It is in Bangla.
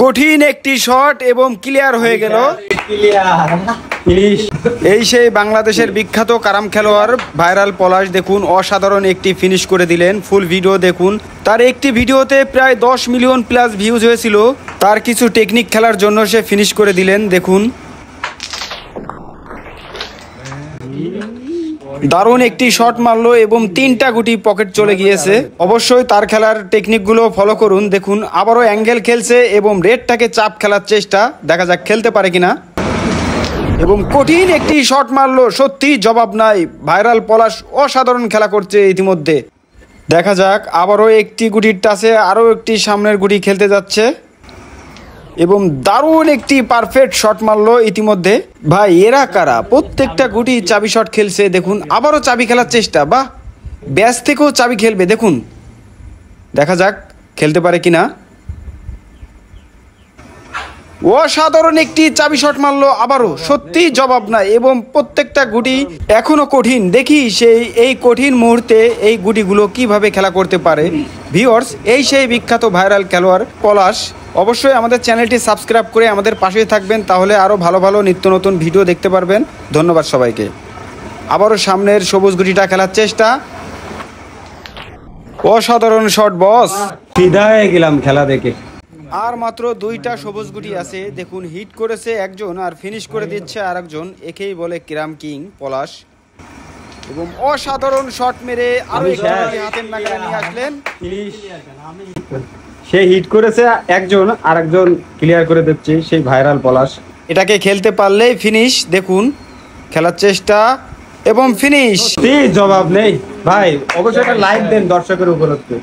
কঠিন একটি শট এবং ক্লিয়ার হয়ে গেল। এই সেই বাংলাদেশের বিখ্যাত কারাম খেলোয়াড় ভাইরাল পলাশ, দেখুন অসাধারণ একটি ফিনিশ করে দিলেন। ফুল ভিডিও দেখুন। তার একটি ভিডিওতে প্রায় 10 মিলিয়ন প্লাস ভিউজ হয়েছিল। তার কিছু টেকনিক খেলার জন্য সে ফিনিশ করে দিলেন। দেখুন দারুণ একটি শট মারলো এবং 3টা গুটি পকেট চলে গিয়েছে। অবশ্যই তার খেলার টেকনিকগুলো ফলো করুন। দেখুন আবারও অ্যাঙ্গেল খেলছে এবং রেডটাকে চাপ খেলার চেষ্টা, দেখা যাক খেলতে পারে কিনা। এবং কঠিন একটি শট মারলো, সত্যি জবাব নাই। ভাইরাল পলাশ অসাধারণ খেলা করছে ইতিমধ্যে। দেখা যাক আবারও একটি গুটির টাচে আরও একটি সামনের গুটি খেলতে যাচ্ছে এবং দারুণ একটি পারফেক্ট শট মারলো ইতিমধ্যে। ভাই এরা কারা? প্রত্যেকটা গুটি চাবি শট খেলছে। দেখুন আবারও চাবি খেলার চেষ্টা, বাহ ব্যাস থেকেও চাবি খেলবে। দেখুন দেখা যাক খেলতে পারে কিনা। অসাধারণ একটি চাবি শট মারলো আবারও, সত্যি জবাব নাই এবং প্রত্যেকটা গুটি এখনো কঠিন। দেখি সেই এই কঠিন মুহূর্তে এই গুটিগুলো কিভাবে খেলা করতে পারে। ভিউয়ার্স, এই সেই বিখ্যাত ভাইরাল খেলোয়াড় পলাশ। অবশ্যই আমাদের চ্যানেলটি সাবস্ক্রাইব করে আমাদের পাশেই থাকবেন, তাহলে আরও ভালো ভালো নিত্য নতুন ভিডিও দেখতে পারবেন। ধন্যবাদ সবাইকে। আবারও সামনের সবুজ গুটিটা খেলার চেষ্টা, অসাধারণ শট বস, ফিদা হয়ে গেলাম খেলা দেখে। আর মাত্র 2টা সবুজ গুটি আছে। দেখুন হিট করেছে একজন আর ফিনিশ করে দিচ্ছে আরেকজন। একেই বলে কিরাম কিং পলাশ। এবং অসাধারণ শট মেরে আরো একটি হাতের নাগালে নিয়ে আসলেন। সে হিট করেছে একজন, আরেকজন ক্লিয়ার করে দিচ্ছে সেই ভাইরাল পলাশ। এটাকে খেলতে পারলেই ফিনিশ। দেখুন খেলার চেষ্টা এবং ফিনিশ। জবাব নেই ভাই। অবশ্যই একটা লাইক দেন দর্শকের উপলক্ষে।